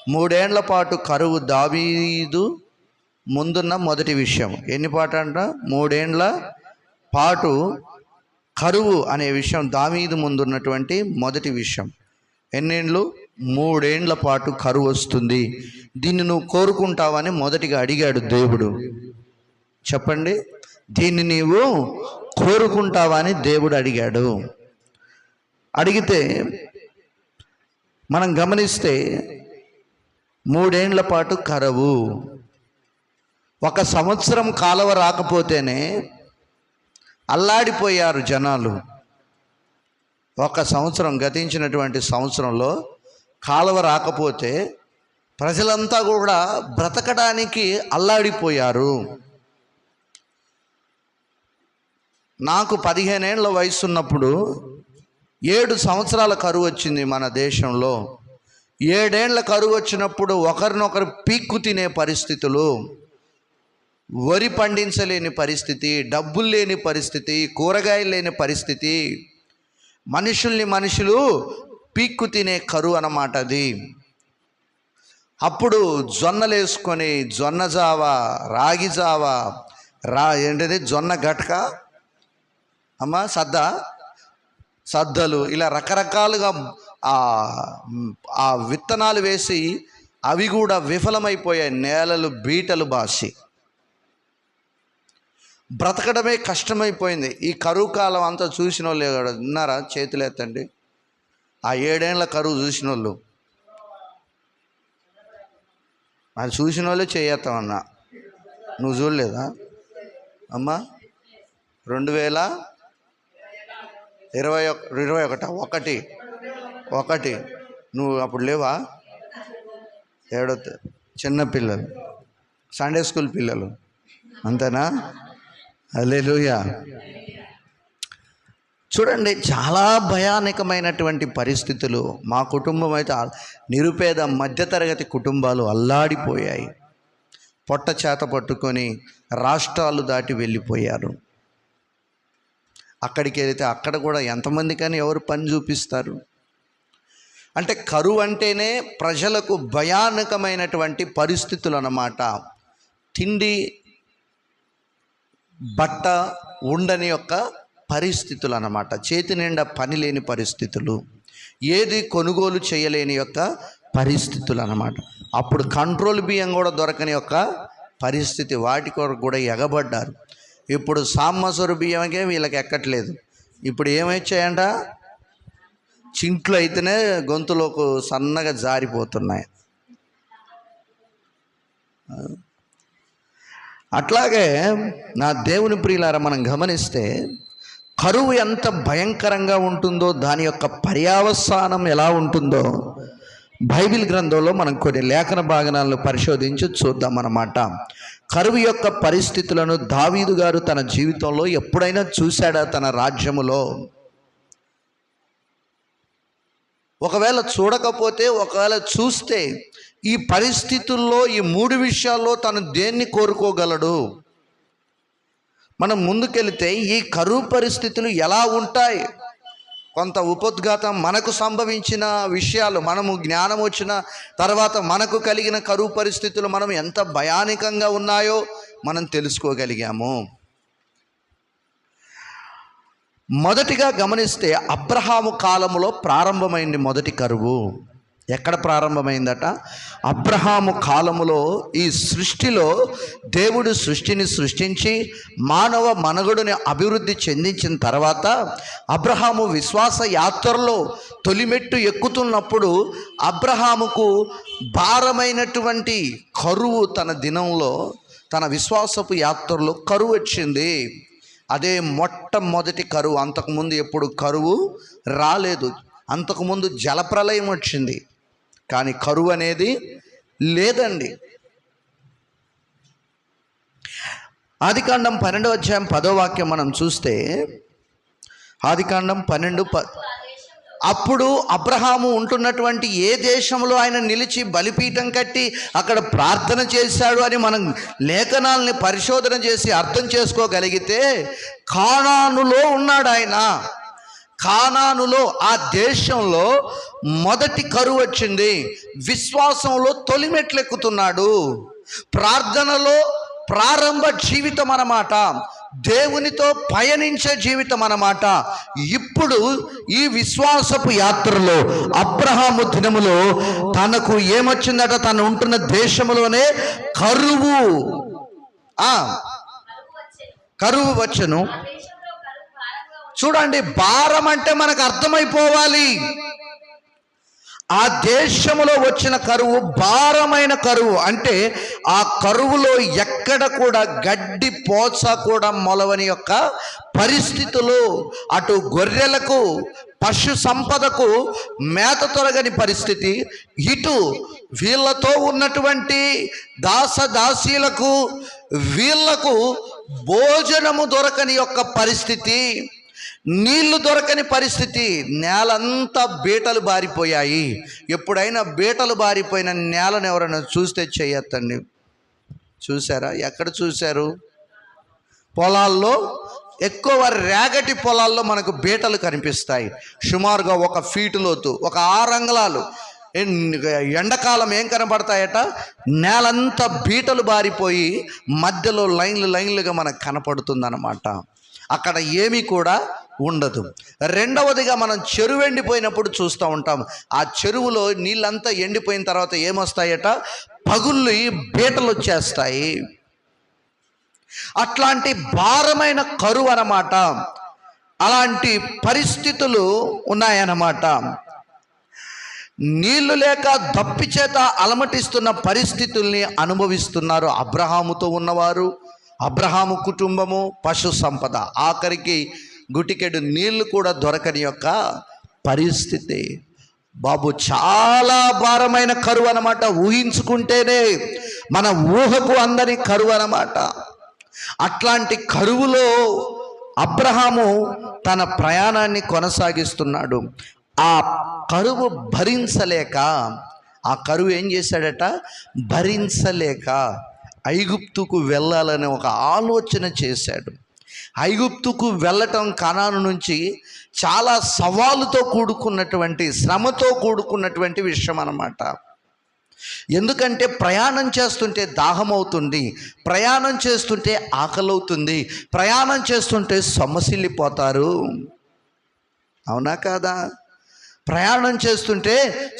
మూడేండ్ల పాటు కరువు దావీదు ముందున్న మొదటి విషయం. ఎన్ని పాట అంట? మూడేండ్ల పాటు కరువు అనే విషయం దావీదు ముందున్నటువంటి మొదటి విషయం. ఎన్నేండ్లు? మూడేండ్ల పాటు కరువు వస్తుంది, దీన్ని నువ్వు కోరుకుంటావని మొదటిగా అడిగాడు దేవుడు. చెప్పండి, దీన్ని నీవు కోరుకుంటావని దేవుడు అడిగాడు. అడిగితే మనం గమనిస్తే మూడేండ్ల పాటు కరువు. 1 సంవత్సరం కాలువ రాకపోతేనే అల్లాడిపోయారు జనాలు. 1 సంవత్సరం గతించినటువంటి సంవత్సరంలో కాలువ రాకపోతే ప్రజలంతా కూడా బ్రతకడానికి అల్లాడిపోయారు. నాకు 15 ఏళ్ల వయసు ఉన్నప్పుడు 7 సంవత్సరాల కరువు వచ్చింది మన దేశంలో. 7 ఏళ్ల కరువు వచ్చినప్పుడు ఒకరినొకరు పీక్కు తినే పరిస్థితులు, వరి పండించలేని పరిస్థితి, డబ్బులు లేని పరిస్థితి, కూరగాయలు లేని పరిస్థితి, మనుషులు పీక్కు తినే కరువు అన్నమాట అది. అప్పుడు జొన్నలు వేసుకొని జొన్న జావ, రాగి జావ, ఏంటిది జొన్న గట్క, సద్దలు, ఇలా రకరకాలుగా ఆ విత్తనాలు వేసి అవి కూడా విఫలమైపోయాయి. నేలలు బీటలు బాసి బ్రతకడమే కష్టమైపోయింది. ఈ కరువు కాలం అంతా చూసిన వాళ్ళు ఉన్నారా? చేతులు ఎత్తండి. ఆ 7 ఏళ్ల కరువు చూసిన వాళ్ళు, అది చూసిన వాళ్ళే చేయత్తామన్నా. నువ్వు చూడలేదా అమ్మా? 2021 నువ్వు అప్పుడు లేవా? చిన్నపిల్లలు, సండే స్కూల్ పిల్లలు, అంతేనా? హల్లెలూయా. చూడండి, చాలా భయానకమైనటువంటి పరిస్థితులు. మా కుటుంబం అయితే నిరుపేద మధ్యతరగతి కుటుంబాలు అల్లాడిపోయాయి. పొట్ట చేత పట్టుకొని రాష్ట్రాలు దాటి వెళ్ళిపోయారు. అక్కడికి వెళితే అక్కడ కూడా ఎంతమంది కానీ ఎవరు పని చూపిస్తారు? అంటే కరువు అంటేనే ప్రజలకు భయానకమైనటువంటి పరిస్థితులు అన్నమాట. తిండి బట్ట ఉండని యొక్క పరిస్థితులు అన్నమాట. చేతి నిండా పని లేని పరిస్థితులు, ఏది కొనుగోలు చేయలేని యొక్క పరిస్థితులు అన్నమాట. అప్పుడు కంట్రోల్ బియ్యం కూడా దొరకని యొక్క పరిస్థితి. వాటి కొరకు కూడా ఎగబడ్డారు. ఇప్పుడు సామ్మసూరు బియ్యంకే వీళ్ళకి ఎక్కట్లేదు. ఇప్పుడు ఏమొచ్చాయంట? చింట్లు అయితేనే గొంతులోకి సన్నగా జారిపోతున్నాయి. అట్లాగే నా దేవుని ప్రియులారా, మనం గమనిస్తే కరువు ఎంత భయంకరంగా ఉంటుందో, దాని యొక్క పర్యవసానం ఎలా ఉంటుందో బైబిల్ గ్రంథంలో మనం కొన్ని లేఖన భాగనాలను పరిశోధించి చూద్దాం అన్నమాట. కరువు యొక్క పరిస్థితులను దావీదు గారు తన జీవితంలో ఎప్పుడైనా చూశాడా? తన రాజ్యములో ఒకవేళ చూడకపోతే, ఒకవేళ చూస్తే ఈ పరిస్థితుల్లో ఈ 3 విషయాల్లో తను దేన్ని కోరుకోగలడు? మనం ముందుకెళితే ఈ కరువు పరిస్థితులు ఎలా ఉంటాయి, కొంత ఉపోద్ఘాతం మనకు సంభవించిన విషయాలు, మనము జ్ఞానం వచ్చిన తర్వాత మనకు కలిగిన కరువు పరిస్థితులు మనం ఎంత భయానకంగా ఉన్నాయో మనం తెలుసుకోగలిగాము. మొదటిగా గమనిస్తే అబ్రహాము కాలంలో ప్రారంభమైంది మొదటి కరువు. ఎక్కడ ప్రారంభమైందట? అబ్రహాము కాలములో. ఈ సృష్టిలో దేవుడు సృష్టిని సృష్టించి మానవ మనుగడని అభివృద్ధి చెందించిన తర్వాత అబ్రహాము విశ్వాస యాత్రలో తొలిమెట్టు ఎక్కుతున్నప్పుడు అబ్రహాముకు భారమైనటువంటి కరువు, తన దినంలో తన విశ్వాసపు యాత్రలో కరువు వచ్చింది. అదే మొట్టమొదటి కరువు. అంతకుముందు ఎప్పుడు కరువు రాలేదు. అంతకుముందు జలప్రలయం వచ్చింది, కానీ కరువు అనేది లేదండి. ఆదికాండం 12వ అధ్యాయం 10వ వాక్యం మనం చూస్తే, ఆదికాండం 12:10, అప్పుడు అబ్రహాము ఉంటున్నటువంటి ఏ దేశంలో ఆయన నిలిచి బలిపీఠం కట్టి అక్కడ ప్రార్థన చేశాడు అని మనం లేఖనాలని పరిశోధన చేసి అర్థం చేసుకోగలిగితే, కానానులో ఉన్నాడు ఆయన. కానానులో, ఆ దేశంలో మొదటి కరువు వచ్చింది. విశ్వాసంలో తొలిమెట్లెక్కుతున్నాడు. ప్రార్థనలో ప్రారంభ జీవితం అన్నమాట, దేవునితో పయనించే జీవితం అన్నమాట. ఇప్పుడు ఈ విశ్వాసపు యాత్రలో అబ్రహాము దినములో తనకు ఏమొచ్చిందట? తను ఉంటున్న దేశంలోనే కరువు వచ్చెను. చూడండి, భారం అంటే మనకు అర్థమైపోవాలి. ఆ దేశంలో వచ్చిన కరువు భారమైన కరువు. అంటే ఆ కరువులో ఎక్కడ కూడా గడ్డి పోచ కూడా మొలవని యొక్క పరిస్థితులు, అటు గొర్రెలకు పశు సంపదకు మేత తొలగని పరిస్థితి, ఇటు వీళ్ళతో ఉన్నటువంటి దాసదాసీలకు వీళ్లకు భోజనము దొరకని యొక్క పరిస్థితి, నీళ్లు దొరకని పరిస్థితి. నేలంతా బీటలు బారిపోయాయి. ఎప్పుడైనా బీటలు బారిపోయిన నేలను ఎవరైనా చూస్తే చేయొద్దండి. చూసారా? ఎక్కడ చూశారు? పొలాల్లో, ఎక్కువ రేగటి పొలాల్లో మనకు బీటలు కనిపిస్తాయి. సుమారుగా 1 ఫీటు లోతు, ఒక 6 అంగుళాలు. ఎండాకాలం ఏం కనపడతాయట? నేలంతా బీటలు బారిపోయి మధ్యలో లైన్లుగా మనకు కనపడుతుందన్నమాట. అక్కడ ఏమీ కూడా ఉండదు. రెండవదిగా మనం చెరువు ఎండిపోయినప్పుడు చూస్తూ ఉంటాం. ఆ చెరువులో నీళ్ళంతా ఎండిపోయిన తర్వాత ఏమొస్తాయట? పగుళ్ళు, బీటలు వచ్చేస్తాయి. అట్లాంటి భారమైన కరువు అన్నమాట. అలాంటి పరిస్థితులు ఉన్నాయన్నమాట. నీళ్లు లేక దప్పి చేత అలమటిస్తున్న పరిస్థితుల్ని అనుభవిస్తున్నారు అబ్రహాముతో ఉన్నవారు, అబ్రహాము కుటుంబము, పశు సంపద. ఆఖరికి గుటికెడు నీళ్లు కూడా దొరకని యొక్క పరిస్థితి. బాబు, చాలా భారమైన కరువు అన్నమాట. ఊహించుకుంటేనే మన ఊహకు అందని కరువు అన్నమాట. అట్లాంటి కరువులో అబ్రహాము తన ప్రయాణాన్ని కొనసాగిస్తున్నాడు. ఆ కరువు భరించలేక, ఆ కరువు ఏం చేశాడట? భరించలేక ఐగుప్తుకు వెళ్ళాలనే ఒక ఆలోచన చేశాడు. ఐగుప్తుకు వెళ్ళటం కనాను నుంచి చాలా సవాలుతో కూడుకున్నటువంటి, శ్రమతో కూడుకున్నటువంటి విషయం అన్నమాట. ఎందుకంటే ప్రయాణం చేస్తుంటే దాహం అవుతుంది, ప్రయాణం చేస్తుంటే ఆకలవుతుంది, ప్రయాణం చేస్తుంటే సొమ్మసిల్లిపోతారు. అవునా కాదా? ప్రయాణం చేస్తుంటే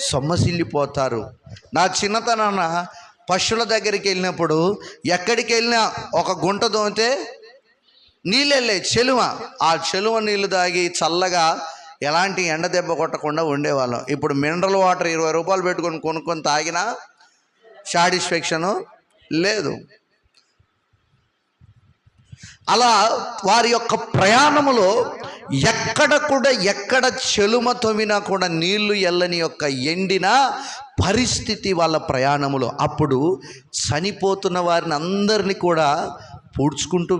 సొమ్మసిల్లిపోతారు. నా చిన్నతనాన పశువుల దగ్గరికి వెళ్ళినప్పుడు ఎక్కడికి వెళ్ళినా ఒక గుంట దోమితే నీళ్ళు వెళ్ళే చెలువ, ఆ చెలువ నీళ్ళు తాగి చల్లగా ఎలాంటి ఎండ దెబ్బ కొట్టకుండా ఉండేవాళ్ళం. ఇప్పుడు మినరల్ వాటర్ 20 రూపాయలు పెట్టుకొని కొనుక్కొని తాగినా సాటిస్ఫాక్షను లేదు. అలా వారి యొక్క ప్రయాణములో ఎక్కడ చెలుమ తవ్వినా కూడా నీళ్లు ఎల్లని యొక్క ఎండిన పరిస్థితి వాళ్ళ ప్రయాణములో. అప్పుడు చనిపోతున్న వారిని అందరినీ కూడా పూడ్చుకుంటూ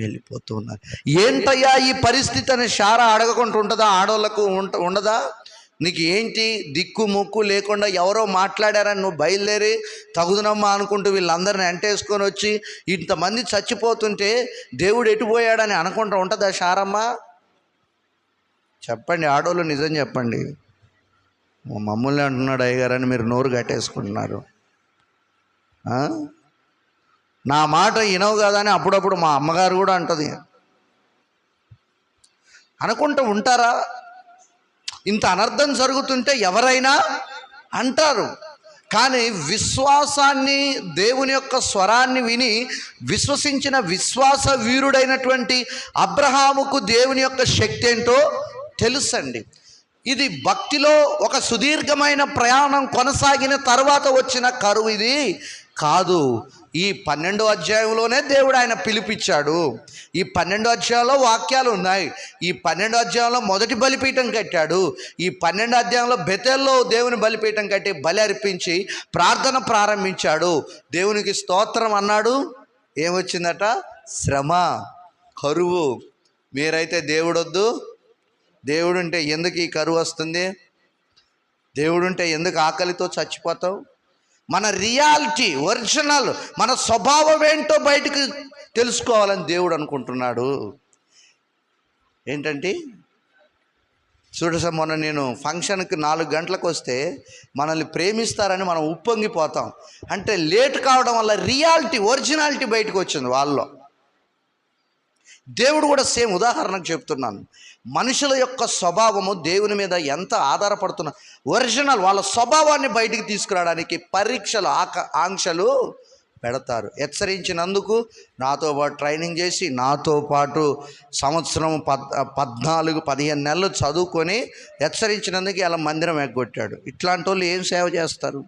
వెళ్ళిపోతున్నారు. ఏంటయ్యా ఈ పరిస్థితి అని శారా అడగకుండా ఉంటుందా? ఆడవాళ్ళకు ఉండదా? నీకు ఏంటి దిక్కు ముక్కు లేకుండా ఎవరో మాట్లాడారని నువ్వు బయలుదేరి తగుదనమ్మా అనుకుంటూ వీళ్ళందరిని అంటేసుకొని వచ్చి ఇంతమంది చచ్చిపోతుంటే దేవుడు ఎటుపోయాడని అనుకుంటూ ఉంటుందా శారమ్మ? చెప్పండి, ఆడవాళ్ళు నిజం చెప్పండి. మమ్మల్ని అంటున్నాడు అయ్యగారని మీరు నోరు కట్టేసుకుంటున్నారు. నా మాట వినవు కదా అని అప్పుడప్పుడు మా అమ్మగారు కూడా అంటుంది. అనుకుంటూ ఉంటారా? ఇంత అనర్థం జరుగుతుంటే ఎవరైనా అంటారు. కానీ విశ్వాసాన్ని, దేవుని యొక్క స్వరాన్ని విని విశ్వసించిన విశ్వాస వీరుడైనటువంటి అబ్రహాముకు దేవుని యొక్క శక్తి ఏంటో తెలుసండి. ఇది భక్తిలో ఒక సుదీర్ఘమైన ప్రయాణం కొనసాగిన తర్వాత వచ్చిన కరువు ఇది కాదు. ఈ 12వ అధ్యాయంలోనే దేవుడు ఆయన పిలిపించాడు. ఈ 12వ అధ్యాయంలో వాక్యాలు ఉన్నాయి. ఈ 12వ అధ్యాయంలో మొదటి బలిపీఠం కట్టాడు. ఈ 12వ అధ్యాయంలో బెతేల్లో దేవుని బలిపీఠం కట్టి బలి అర్పించి ప్రార్థన ప్రారంభించాడు. దేవునికి స్తోత్రం అన్నాడు. ఏమొచ్చిందట? శ్రమ, కరువు. మీరైతే దేవుడొద్దు, దేవుడుంటే ఎందుకు ఈ కరువు వస్తుంది, దేవుడుంటే ఎందుకు ఆకలితో చచ్చిపోతావు? మన రియాలిటీ, ఒరిజినల్ మన స్వభావం ఏంటో బయటకు తెలుసుకోవాలని దేవుడు అనుకుంటున్నాడు. ఏంటంటే చూడసా, మొన్న నేను ఫంక్షన్కి 4 గంటలకు వస్తే మనల్ని ప్రేమిస్తారని మనం ఉప్పొంగిపోతాం. అంటే లేట్ కావడం వల్ల రియాలిటీ, ఒరిజినాలిటీ బయటకు వచ్చింది వాళ్ళలో. దేవుడు కూడా సేమ్. ఉదాహరణకు చెప్తున్నాను, మనుషుల యొక్క స్వభావము దేవుని మీద ఎంత ఆధారపడుతున్న ఒరిజినల్ వాళ్ళ స్వభావాన్ని బయటికి తీసుకురావడానికి పరీక్షలు, ఆంక్షలు పెడతారు. హెచ్చరించినందుకు నాతో పాటు ట్రైనింగ్ చేసి, నాతో పాటు సంవత్సరం 14-15 నెలలు చదువుకొని హెచ్చరించినందుకు ఇలా మందిరం ఎగ్గొట్టాడు. ఇట్లాంటి వాళ్ళు ఏం సేవ చేస్తారు?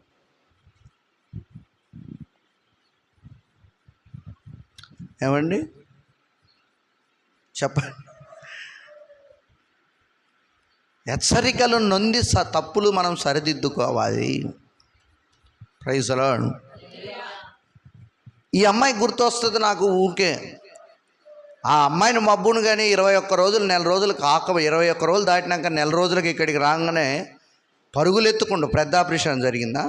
ఏమండి చెప్పండి. హెచ్చరికలు నొంది తప్పులు మనం సరిదిద్దుకోవాలి. Praise the lord. ఈ అమ్మాయి గుర్తొస్తుంది నాకు ఊరికే. ఆ అమ్మాయిని మబ్బును కానీ 21 రోజులు, నెల రోజులు 21 రోజులు దాటినాక నెల రోజులకి ఇక్కడికి రాగానే పరుగులెత్తుకుంటూ, పెద్ద ఆపరేషన్ జరిగిందా,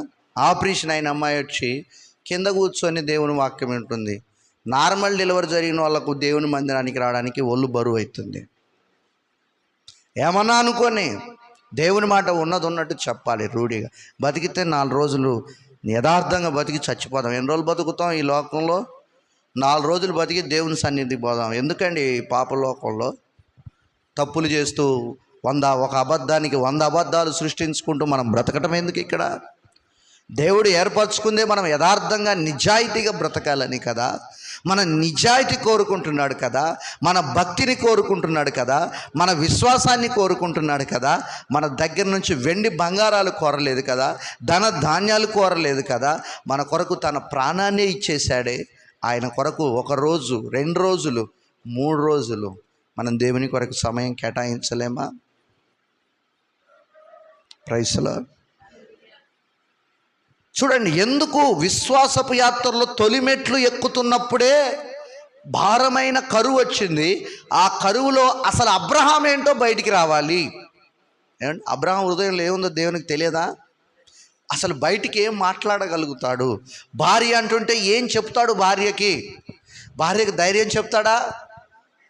ఆపరేషన్ అయిన అమ్మాయి వచ్చి కింద కూర్చొని దేవుని వాక్యం వింటుంది. నార్మల్ డెలివరీ జరిగిన వాళ్ళకు దేవుని మందిరానికి రావడానికి ఒళ్ళు బరువు అవుతుంది. ఏమన్నా అనుకొని దేవుని మాట ఉన్నట్టు చెప్పాలి. రూఢిగా బతికితే 4 రోజులు యథార్థంగా బతికి చచ్చిపోదాం. ఎన్ని రోజులు బతుకుతాం ఈ లోకంలో? 4 రోజులు బతికి దేవుని సన్నిధికి పోదాం. ఎందుకండి పాప లోకంలో తప్పులు చేస్తూ ఒక అబద్ధానికి 100 అబద్ధాలు సృష్టించుకుంటూ మనం బ్రతకటం ఎందుకు? ఇక్కడ దేవుడు ఏర్పరచుకుందే మనం యథార్థంగా నిజాయితీగా బ్రతకాలని కదా. మన నిజాయితీ కోరుకుంటున్నాడు కదా, మన భక్తిని కోరుకుంటున్నాడు కదా, మన విశ్వాసాన్ని కోరుకుంటున్నాడు కదా. మన దగ్గర నుంచి వెండి బంగారాలు కోరలేదు కదా, ధన ధాన్యాలు కోరలేదు కదా. మన కొరకు తన ప్రాణాన్నే ఇచ్చేశాడే. ఆయన కొరకు 1 రోజు, 2 రోజులు, 3 రోజులు మనం దేవుని కొరకు సమయం కేటాయించలేమా? Praise the lord. చూడండి, ఎందుకు విశ్వాసపు యాత్రలో తొలిమెట్లు ఎక్కుతున్నప్పుడే భారమైన కరువు వచ్చింది. ఆ కరువులో అసలు అబ్రహాం ఏంటో బయటికి రావాలి. ఏమంటే అబ్రహాం హృదయంలో ఏముందో దేవునికి తెలియదా? అసలు బయటికి ఏం మాట్లాడగలుగుతాడు? భార్య అంటుంటే ఏం చెప్తాడు? భార్యకి ధైర్యం చెప్తాడా?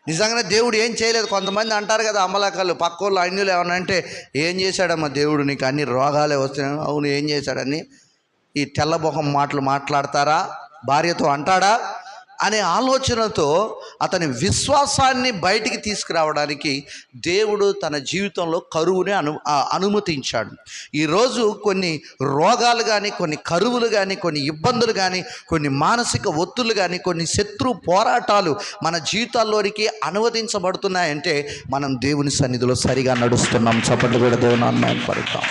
నిజంగానే దేవుడు ఏం చేయలేదు. కొంతమంది అంటారు కదా, అమ్మలక్కలు, పక్కోళ్ళు, అన్యులు ఏమన్నా అంటే, ఏం చేశాడమ్మా దేవుడు, నీకు అన్ని రోగాలే వస్తున్నాయి. అవును, ఏం చేశాడని ఈ తెల్లబొహం మాటలు మాట్లాడతారా? భార్యతో అంటాడా అనే ఆలోచనతో అతని విశ్వాసాన్ని బయటికి తీసుకురావడానికి దేవుడు తన జీవితంలో కరువుని అనుమతించాడు. ఈరోజు కొన్ని రోగాలు కానీ, కొన్ని కరువులు కానీ, కొన్ని ఇబ్బందులు కానీ, కొన్ని మానసిక ఒత్తులు కానీ, కొన్ని శత్రు పోరాటాలు మన జీవితాల్లోనికి అనువదించబడుతున్నాయంటే మనం దేవుని సన్నిధిలో సరిగా నడుస్తున్నాం. చప్పట్లు కూడా దేవుని అన్నాన్ని పలుకుతాం.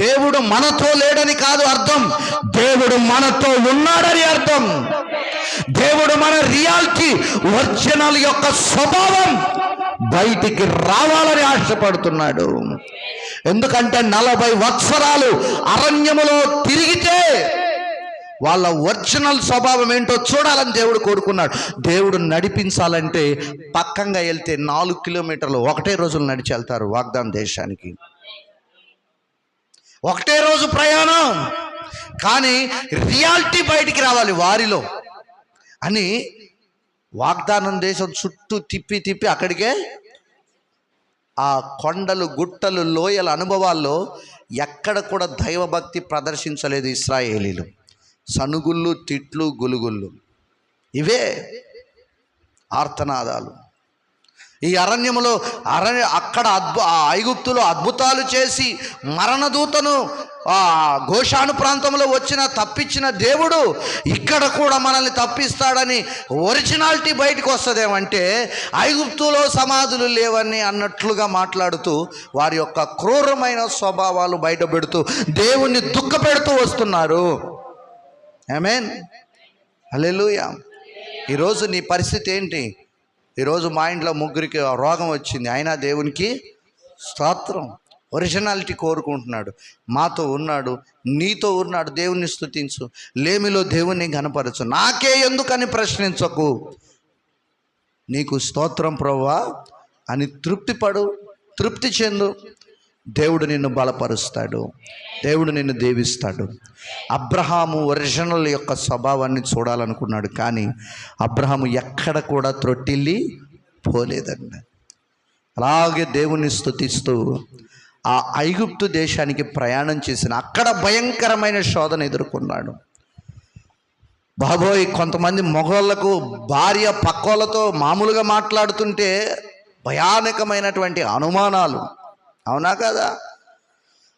దేవుడు మనతో లేడని కాదు అర్థం, దేవుడు మనతో ఉన్నాడని అర్థం. దేవుడు మన రియాలిటీ, ఒరిజినల్ యొక్క స్వభావం బయటికి రావాలని ఆశపడుతున్నాడు. ఎందుకంటే 40 సంవత్సరాలు అరణ్యములో తిరిగితే వాళ్ళ ఒరిజినల్ స్వభావం ఏంటో చూడాలని దేవుడు కోరుకున్నాడు. దేవుడు నడిపించాలంటే పక్కంగా వెళ్తే 4 కిలోమీటర్లు 1 రోజులు నడిచి వెళ్తారు వాగ్దాన దేశానికి. 1 రోజు ప్రయాణం, కానీ రియాలిటీ బయటికి రావాలి వారిలో అని వాగ్దానం దేశం చుట్టూ తిప్పి అక్కడికే ఆ కొండలు, గుట్టలు, లోయల అనుభవాల్లో ఎక్కడ కూడా దైవభక్తి ప్రదర్శించలేదు ఇశ్రాయేలీలు. సనుగుళ్ళు, తిట్లు, గులుగుళ్ళు, ఇవే ఆర్తనాదాలు. ఈ అరణ్యములో అక్కడ ఐగుప్తులో అద్భుతాలు చేసి మరణదూతను గోషాను ప్రాంతంలో తప్పించిన దేవుడు ఇక్కడ కూడా మనల్ని తప్పిస్తాడని ఒరిజినాలిటీ బయటకు వస్తుందేమంటే ఐగుప్తులో సమాధులు లేవని అన్నట్లుగా మాట్లాడుతూ వారి యొక్క క్రూరమైన స్వభావాలు బయట పెడుతూ దేవుణ్ణి దుఃఖపెడుతూ వస్తున్నారు. ఆమేన్, హల్లెలూయా. ఈరోజు నీ పరిస్థితి ఏంటి? ఈరోజు మా ఇంట్లో 3కి రోగం వచ్చింది, అయినా దేవునికి స్తోత్రం. ఒరిజినాలిటీ కోరుకుంటున్నాడు. మాతో ఉన్నాడు, నీతో ఉన్నాడు. దేవుణ్ణి స్తుతించు, లేమిలో దేవుణ్ణి ఘనపరచు. నాకే ఎందుకని ప్రశ్నించకు, నీకు స్తోత్రం ప్రభువా అని తృప్తి చెందు. దేవుడు నిన్ను బలపరుస్తాడు, దేవుడు నిన్ను దీవిస్తాడు. అబ్రహాము ఒరిజినల్ యొక్క స్వభావాన్ని చూడాలనుకున్నాడు, కానీ అబ్రహాము ఎక్కడ కూడా త్రొట్టిల్లి పోలేదండి. అలాగే దేవుణ్ణి స్తుతిస్తూ ఆ ఐగుప్తు దేశానికి ప్రయాణం చేసిన అక్కడ భయంకరమైన శోధన ఎదుర్కొన్నాడు. బాబోయ్, కొంతమంది మగవాళ్ళకు భార్య పక్కోళ్ళతో మామూలుగా మాట్లాడుతుంటే భయానకమైనటువంటి అనుమానాలు, అవునా కదా?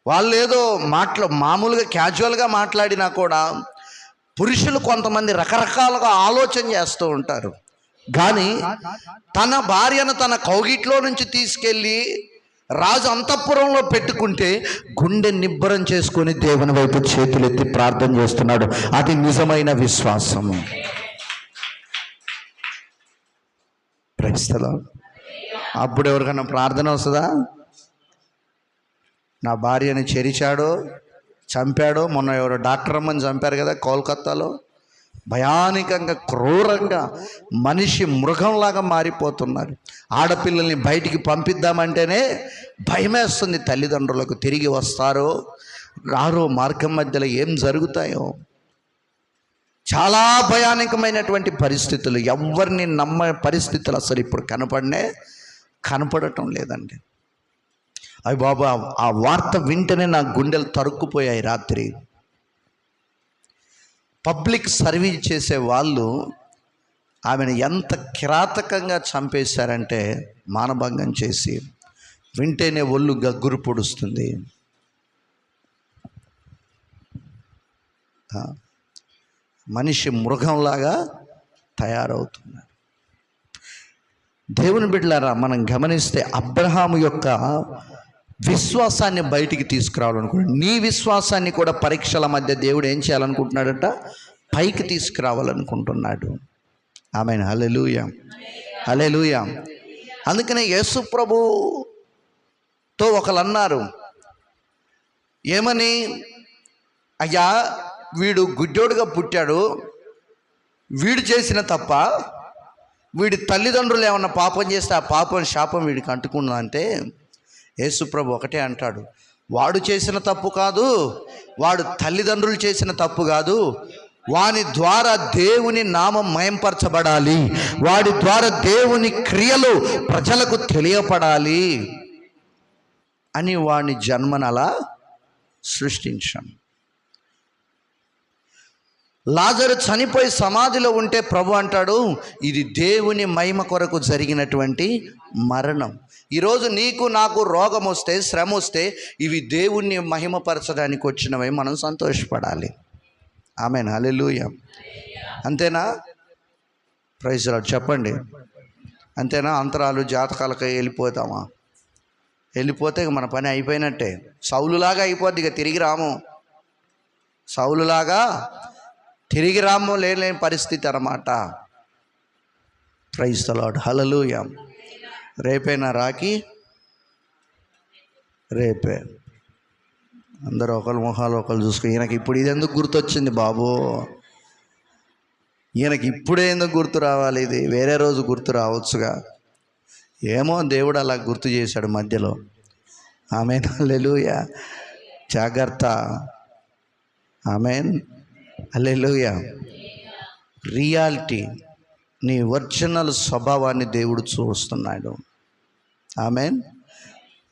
వాళ్ళు ఏదో మామూలుగా క్యాజువల్గా మాట్లాడినా కూడా పురుషులు కొంతమంది రకరకాలుగా ఆలోచన చేస్తూ ఉంటారు. కానీ తన భార్యను తన కౌగిట్లో నుంచి తీసుకెళ్ళి రాజు అంతఃపురంలో పెట్టుకుంటే గుండె నిబ్బరం చేసుకొని దేవుని వైపు చేతులెత్తి ప్రార్థన చేస్తున్నాడు. అది నిజమైన విశ్వాసము. ప్రైస్తలో అప్పుడు ఎవరికైనా ప్రార్థన వస్తుందా? నా భార్యని చెరిచాడో చంపాడో, మొన్న ఎవరో డాక్టర్ అమ్మని చంపారు కదా కోల్కత్తాలో, భయానకంగా క్రూరంగా మనిషి మృగంలాగా మారిపోతున్నారు. ఆడపిల్లల్ని బయటికి పంపిద్దామంటేనే భయమేస్తుంది తల్లిదండ్రులకు. తిరిగి వస్తారో రారో, మార్గం మధ్యలో ఏం జరుగుతాయో. చాలా భయానకమైనటువంటి పరిస్థితులు, ఎవరిని నమ్మే పరిస్థితులు అసలు ఇప్పుడు కనపడటం లేదండి. అయ్య బాబా, ఆ వార్త వింటేనే నా గుండెలు తరుక్కుపోయాయి రాత్రి. పబ్లిక్ సర్వీస్ చేసే వాళ్ళు ఆమెను ఎంత కిరాతకంగా చంపేశారంటే, మానభంగం చేసి, వింటేనే ఒళ్ళు గగ్గురు పొడుస్తుంది. మనిషి మృగంలాగా తయారవుతున్నారు. దేవుని బిడ్డలారా, మనం గమనిస్తే అబ్రహాము యొక్క విశ్వాసాన్ని బయటికి తీసుకురావాలనుకుంటున్నాడు. నీ విశ్వాసాన్ని కూడా పరీక్షల మధ్య దేవుడు ఏం చేయాలనుకుంటున్నాడట? పైకి తీసుకురావాలనుకుంటున్నాడు. ఆమేన్. హల్లెలూయా, హల్లెలూయా. అందుకనే యేసు ప్రభుతో ఒకరు అన్నారు, ఏమని? అయ్యా, వీడు గుడ్డోడుగా పుట్టాడు, వీడు చేసిన తప్ప, వీడి తల్లిదండ్రులు ఏమన్నా పాపం చేస్తే ఆ పాపం శాపం వీడికి అంటుకుందంటే, యేసుప్రభు ఒకటే అంటాడు, వాడు చేసిన తప్పు కాదు, వాడు తల్లిదండ్రులు చేసిన తప్పు కాదు, వాని ద్వారా దేవుని నామం మయంపరచబడాలి, వాడి ద్వారా దేవుని క్రియలు ప్రజలకు తెలియపడాలి అని వాని జన్మనలా సృష్టించాను. లాజరు చనిపోయి సమాధిలో ఉంటే ప్రభు అంటాడు, ఇది దేవుని మహిమ కొరకు జరిగినటువంటి మరణం. ఈరోజు నీకు నాకు రోగం వస్తే, శ్రమ వస్తే, ఇవి దేవుణ్ణి మహిమపరచడానికి వచ్చినవి, మనం సంతోషపడాలి. ఆమేన్. హల్లెలూయా. అంతేనా? Praise Lord. చెప్పండి, అంతేనా? అంతరాలు జాతకాలకి వెళ్ళిపోతామా? వెళ్ళిపోతే మన పని అయిపోయినట్టే. సౌలులాగా అయిపోద్ది, ఇక తిరిగి రాము. సౌలులాగా తిరిగి రాము, లేని పరిస్థితి అన్నమాట. Praise the lord. హల్లెలూయా. రేపేనా రాకి? రేపే. అందరూ ఒకళ్ళు మొహాలు ఒకళ్ళు చూసుకుని, ఈయనకి ఇప్పుడు ఇది ఎందుకు గుర్తొచ్చింది బాబు, ఈయనకి ఇప్పుడే ఎందుకు గుర్తు రావాలి, ఇది వేరే రోజు గుర్తు రావచ్చుగా. ఏమో దేవుడు అలా గుర్తు చేశాడు మధ్యలో. ఆమేన్. హల్లెలూయా. జాగ్రత్త. ఆమేన్. హల్లెలూయా. రియాలిటీ, నీ ఒరిజినల్ స్వభావాన్ని దేవుడు చూస్తున్నాడు. ఆమేన్.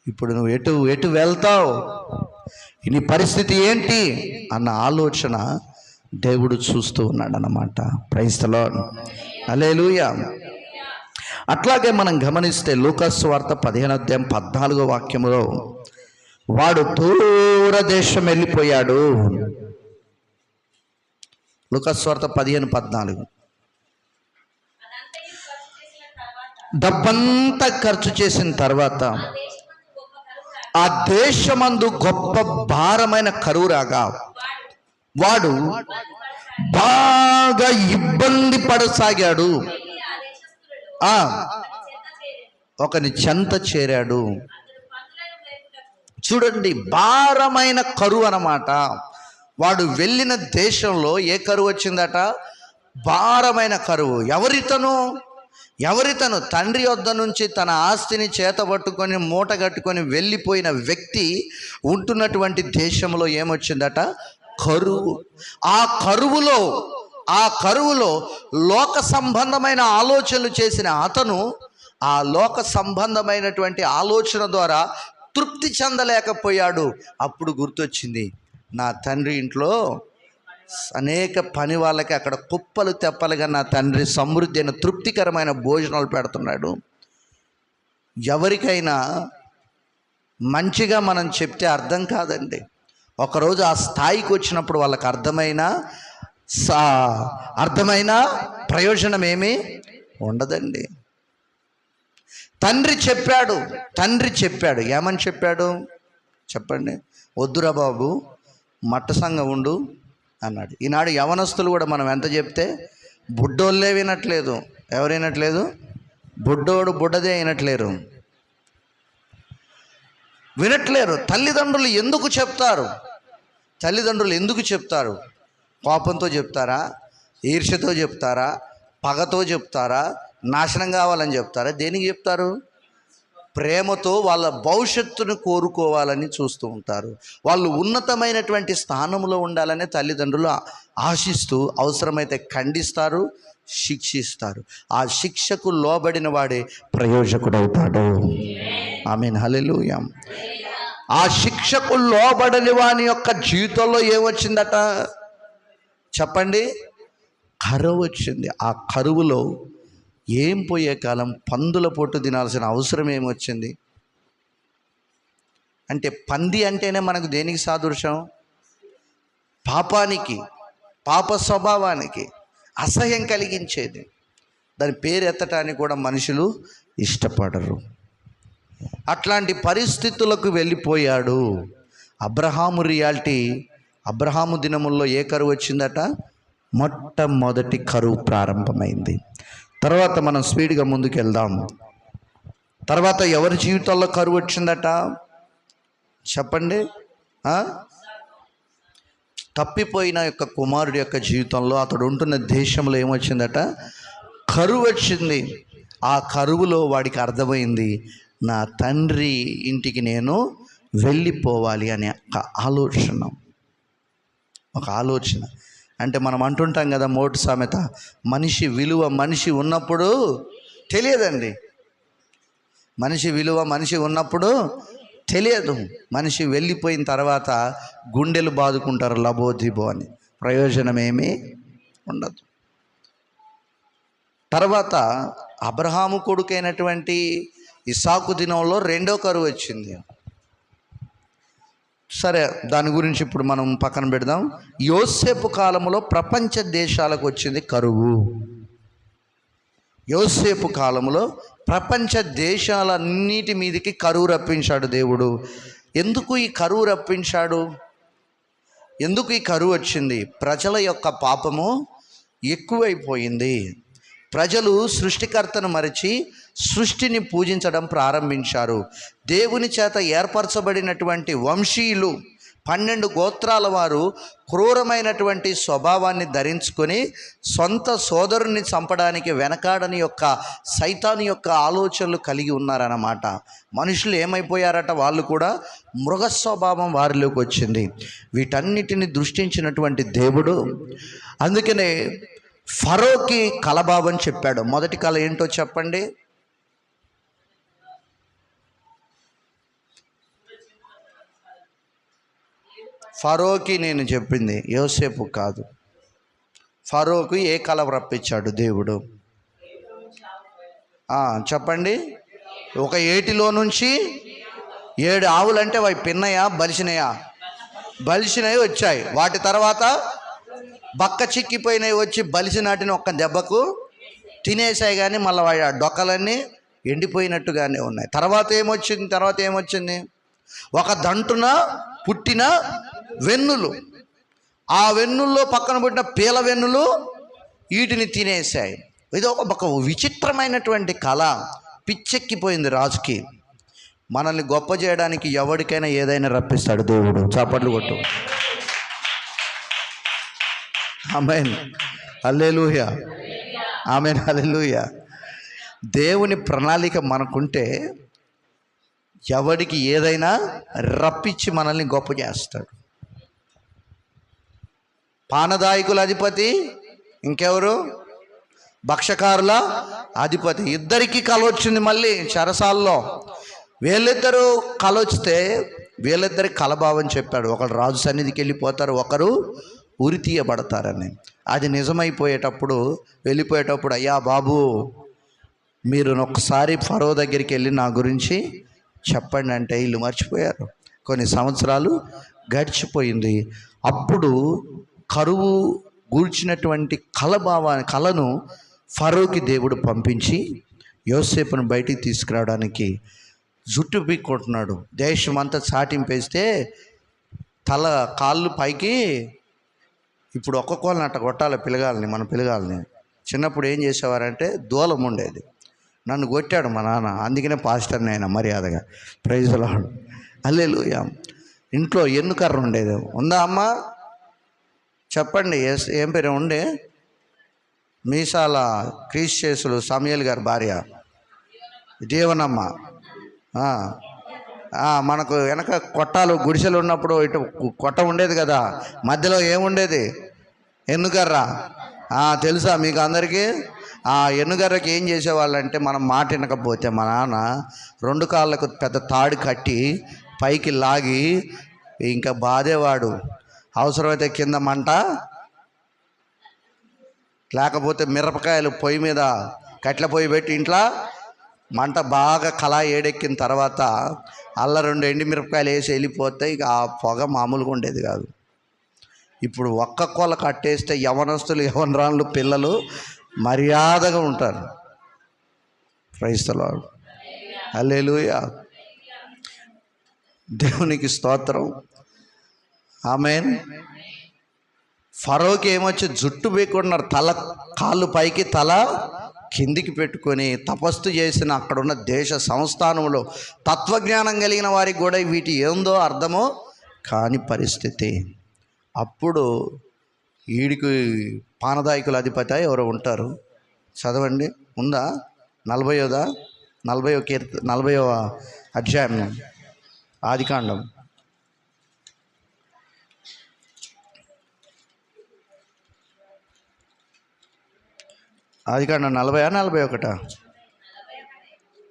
ఇప్పుడు నువ్వు ఎటు వెళ్తావు, నీ పరిస్థితి ఏంటి అన్న ఆలోచన దేవుడు చూస్తూ ఉన్నాడు అన్నమాట. Praise the lord. హల్లెలూయా. అట్లాగే మనం గమనిస్తే లూకాసు వార్త 15:14 వాడు దూరదేశం వెళ్ళిపోయాడు. లూకాసు వార్త 15:14. డబ్బంతా ఖర్చు చేసిన తర్వాత ఆ దేశమందు గొప్ప భారమైన కరువు రాగా వాడు బాగా ఇబ్బంది పడసాగాడు. ఒకని చెంత చేరాడు. చూడండి, భారమైన కరువు అన్నమాట. వాడు వెళ్ళిన దేశంలో ఏ కరువు వచ్చిందట? భారమైన కరువు. ఎవరితను తండ్రి వద్ద నుంచి తన ఆస్తిని చేతబట్టుకొని మూట కట్టుకొని వెళ్ళిపోయిన వ్యక్తి ఉంటున్నటువంటి దేశంలో ఏమొచ్చిందట? కరువు. ఆ కరువులో లోక సంబంధమైన ఆలోచనలు చేసిన అతను ఆ లోక సంబంధమైనటువంటి ఆలోచన ద్వారా తృప్తి చెందలేకపోయాడు. అప్పుడు గుర్తొచ్చింది, నా తండ్రి ఇంట్లో అనేక పని వాళ్ళకి అక్కడ కుప్పలు తెప్పలుగా నా తండ్రి సమృద్ధి అయిన తృప్తికరమైన భోజనాలు పెడుతున్నాడు. ఎవరికైనా మంచిగా మనం చెప్తే అర్థం కాదండి. ఒకరోజు ఆ స్థాయికి వచ్చినప్పుడు వాళ్ళకి అర్థమైన ప్రయోజనం ఏమీ ఉండదండి. తండ్రి చెప్పాడు. ఏమని చెప్పాడు చెప్పండి? వద్దురా బాబు, మట్టసంగా ఉండు అన్నాడు. ఈనాడు యవనస్తులు కూడా మనం ఎంత చెప్తే బుడ్డోళ్ళే వినట్లేదు. ఎవరు వినట్లేదు? బుడ్డోడు బుడ్డదే వినట్లేరు. తల్లిదండ్రులు ఎందుకు చెప్తారు? కోపంతో చెప్తారా? ఈర్ష్యతో చెప్తారా? పగతో చెప్తారా? నాశనం కావాలని చెప్తారా? దేనికి చెప్తారు? ప్రేమతో వాళ్ళ భవిష్యత్తును కోరుకోవాలని చూస్తూ ఉంటారు. వాళ్ళు ఉన్నతమైనటువంటి స్థానంలో ఉండాలని తల్లిదండ్రులు ఆశిస్తూ అవసరమైతే ఖండిస్తారు, శిక్షిస్తారు. ఆ శిక్షకు లోబడిన వాడే ప్రయోజకుడవుతాడు. ఆమేన్, హల్లెలూయా. ఆ శిక్షకు లోబడని వాని యొక్క జీవితంలో ఏమొచ్చిందట చెప్పండి? కరువు వచ్చింది. ఆ కరువులో ఏం పోయే కాలం పందుల పొట్టు తినాల్సిన అవసరం ఏమొచ్చింది అంటే, పంది అంటేనే మనకు దేనికి సాదృశ్యం? పాపానికి, పాప స్వభావానికి అసహ్యం కలిగించేది. దాని పేరు ఎత్తటానికి కూడా మనుషులు ఇష్టపడరు. అట్లాంటి పరిస్థితులకు వెళ్ళిపోయాడు అబ్రహాము. అబ్రహాము దినముల్లో ఏ కరువు వచ్చిందట? మొట్టమొదటి కరువు ప్రారంభమైంది. తర్వాత మనం స్పీడ్గా ముందుకెళ్దాం. తర్వాత ఎవరి జీవితాల్లో కరువు వచ్చిందట చెప్పండి? తప్పిపోయిన యొక్క కుమారుడి యొక్క జీవితంలో, అతడు ఉంటున్న దేశంలో ఏమొచ్చిందట? కరువు వచ్చింది. ఆ కరువులో వాడికి అర్థమైంది, నా తండ్రి ఇంటికి నేను వెళ్ళిపోవాలి అనే ఒక ఆలోచన. అంటే మనం అంటుంటాం కదా, మోటు సామెత, మనిషి విలువ మనిషి ఉన్నప్పుడు తెలియదండి. మనిషి విలువ మనిషి ఉన్నప్పుడు తెలియదు. మనిషి వెళ్ళిపోయిన తర్వాత గుండెలు బాదుకుంటారు లబోదిబో అని. ప్రయోజనం ఏమీ ఉండదు. తర్వాత అబ్రహాము కొడుకైనటువంటి ఇస్సాకు దినంలో రెండో కరువు వచ్చింది. సరే, దాని గురించి ఇప్పుడు మనం పక్కన పెడదాం. యోసేపు కాలంలో ప్రపంచ దేశాలకు వచ్చింది కరువు. యోసేపు కాలంలో ప్రపంచ దేశాలన్నిటి మీదకి కరువు రప్పించాడు దేవుడు. ఎందుకు ఈ కరువు రప్పించాడు? ఎందుకు ఈ కరువు వచ్చింది? ప్రజల యొక్క పాపము ఎక్కువైపోయింది. ప్రజలు సృష్టికర్తను మరిచి సృష్టిని పూజించడం ప్రారంభించారు. దేవుని చేత ఏర్పరచబడినటువంటి వంశీయులు 12 గోత్రాల వారు క్రూరమైనటువంటి స్వభావాన్ని ధరించుకొని సొంత సోదరుని చంపడానికి వెనకాడని యొక్క సైతాను యొక్క ఆలోచనలు కలిగి ఉన్నారన్నమాట. మనుషులు ఏమైపోయారట? వాళ్ళు కూడా మృగ స్వభావం వారిలోకి వచ్చింది. వీటన్నిటిని దృష్టించినటువంటి దేవుడు అందుకనే ఫరోకి కలబాబని చెప్పాడు. మొదటి కళ ఏంటో చెప్పండి? ఫరోకి నేను చెప్పింది, యోసేపు కాదు. ఫరోకు ఏ కళ రప్పించాడు దేవుడు? చెప్పండి. ఒక ఏటిలో నుంచి 7 ఆవులంటే అవి పిన్నయా బలిసినవి వచ్చాయి. వాటి తర్వాత బక్క చిక్కిపోయినవి వచ్చి బలిసి నాటిన ఒక్క దెబ్బకు తినేసాయి. కానీ మళ్ళీ వాడి ఆ డొక్కలన్నీ ఎండిపోయినట్టుగానే ఉన్నాయి. తర్వాత ఏమొచ్చింది? ఒక దంటున పుట్టిన వెన్నులు, ఆ వెన్నుల్లో పక్కన పుట్టిన పీల వెన్నులు వీటిని తినేసాయి. ఇది ఒక విచిత్రమైనటువంటి కళ. పిచ్చెక్కిపోయింది రాజుకి. మనల్ని గొప్ప చేయడానికి ఎవరికైనా ఏదైనా రప్పిస్తాడు దేవుడు. చప్పట్లు కొట్టు. ఆమేన్, హల్లెలూయా. ఆమేన్, హల్లెలూయా. దేవుని ప్రణాళిక మనకుంటే ఎవడికి ఏదైనా రప్పించి మనల్ని గొప్ప చేస్తాడు. పానదాయకుల అధిపతి ఇంకెవరు? భక్షకారుల అధిపతి. ఇద్దరికి కల వచ్చింది మళ్ళీ చెరసాల్లో. వీళ్ళిద్దరూ కల వస్తే వీళ్ళిద్దరికి కలభావం చెప్పాడు. ఒకరు రాజు సన్నిధికి వెళ్ళిపోతారు, ఒకరు ఉరి తీయబడతారని. అది నిజమైపోయేటప్పుడు వెళ్ళిపోయేటప్పుడు, అయ్యా బాబు మీరు ఒక్కసారి ఫరో దగ్గరికి వెళ్ళి నా గురించి చెప్పండి అంటే వీళ్ళు మర్చిపోయారు. కొన్ని సంవత్సరాలు గడిచిపోయింది. అప్పుడు కరువు గూర్చినటువంటి కలను ఫరోకి దేవుడు పంపించి యోసేపును బయటికి తీసుకురావడానికి జుట్టు పీక్కుంటున్నాడు. దేశం అంతా చాటింపేస్తే కాళ్ళు పైకి. ఇప్పుడు ఒక్క కోళ్ళని అట్ట కొట్టాలి పిల్లగాలని, మన పిల్లగాలని. చిన్నప్పుడు ఏం చేసేవారంటే దూలం ఉండేది. నన్ను కొట్టాడు మా నాన్న, అందుకనే పాస్టర్ని అయినా మర్యాదగా. ప్రైజ్ ది లార్డ్, హల్లెలూయా. ఇంట్లో ఎన్నుకర్ర ఉండేది. ఉందా అమ్మ? చెప్పండి. ఏం పేరు ఉండే? మీసాల క్రీస్చేసులు సమయల్ గారి భార్య జీవనమ్మ. మనకు వెనక కొట్టాలు గుడిసెలు ఉన్నప్పుడు ఇటు కొట్ట ఉండేది కదా, మధ్యలో ఏముండేది? ఎన్నుకర్ర. తెలుసా మీకు అందరికీ? ఆ ఎన్నుగర్రకి ఏం చేసేవాళ్ళంటే, మనం మాట వినకపోతే మా నాన్న 2 కాళ్ళకు పెద్ద తాడు కట్టి పైకి లాగి ఇంకా బాధేవాడు. అవసరమైతే కింద మంట, లేకపోతే మిరపకాయలు పొయ్యి మీద కట్ల పొయ్యి పెట్టి ఇంట్లో మంట బాగా కళాయి ఏడెక్కిన తర్వాత 2 ఎండి మిరపకాయలు వేసి వెళ్ళిపోతే ఇక ఆ పొగ మామూలుగా ఉండేది కాదు. ఇప్పుడు ఒక్క కోళ్ళ కట్టేస్తే యవనస్తులు యవనరాళ్ళు పిల్లలు మర్యాదగా ఉంటారు. ప్రైజ్ ది లార్డ్, హల్లెలూయా. దేవునికి స్తోత్రం, ఆమేన్. ఫరోకి ఏమొచ్చి జుట్టు పీక్కున్నారు, కాళ్ళు పైకి తల కిందికి పెట్టుకొని తపస్సు చేసిన అక్కడున్న దేశ సంస్థానంలో తత్వజ్ఞానం కలిగిన వారికి కూడా వీటి ఏందో అర్థమో కాని పరిస్థితి. అప్పుడు వీడికి పానదాయకుల అధిపతి ఎవరో ఉంటారు, చదవండి. ఉందా? 40వ అధ్యాయం ఆదికాండం. ఆదికాండం 40-41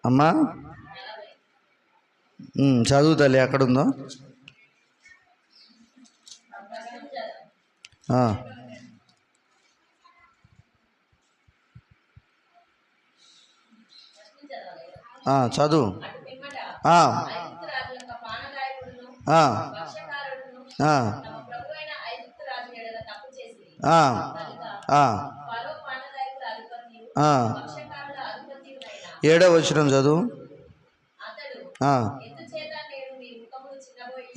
అమ్మా? చదువుతలే ఎక్కడుందో. చదువు. ఏడవ వచనం చదువు.